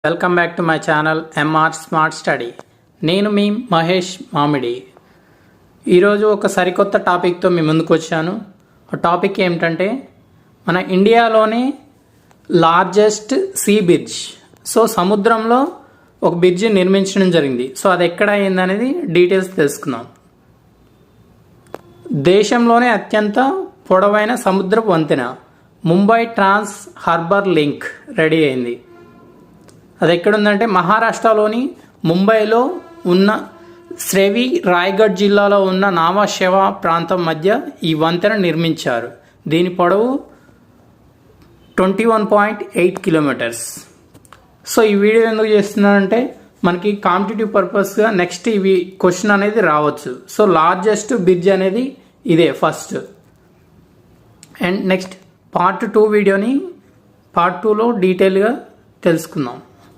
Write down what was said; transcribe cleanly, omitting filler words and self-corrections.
Welcome back to my channel MR smart study. నేను మీ మహేష్ మామిడి. ఈరోజు ఒక సరికొత్త టాపిక్తో మీ ముందుకు వచ్చాను. ఆ టాపిక్ ఏమిటంటే మన ఇండియాలోనే లార్జెస్ట్ సీ బ్రిడ్జ్. సో సముద్రంలో ఒక బ్రిడ్జ్ నిర్మించడం జరిగింది. సో అది ఎక్కడ అయింది అనేది డీటెయిల్స్ తెలుసుకుందాం. దేశంలోనే అత్యంత పొడవైన సముద్రపు వంతెన Mumbai trans harbour link ready అయింది. అది ఎక్కడుందంటే మహారాష్ట్రలోని ముంబైలో ఉన్న శ్రేవి రాయ్గఢ్ జిల్లాలో ఉన్న నావాశేవా ప్రాంతం మధ్య ఈ వంతెన నిర్మించారు. దీని పొడవు 21.8 కిలోమీటర్స్. సో ఈ వీడియో ఎందుకు చేస్తున్నానంటే మనకి కాంపిటేటివ్ పర్పస్గా నెక్స్ట్ ఇవి క్వశ్చన్ అనేది రావచ్చు. సో లార్జెస్ట్ బ్రిడ్జ్ అనేది ఇదే ఫస్ట్. అండ్ నెక్స్ట్ పార్ట్ 2 వీడియోని పార్ట్ 2లో డీటెయిల్గా తెలుసుకుందాం.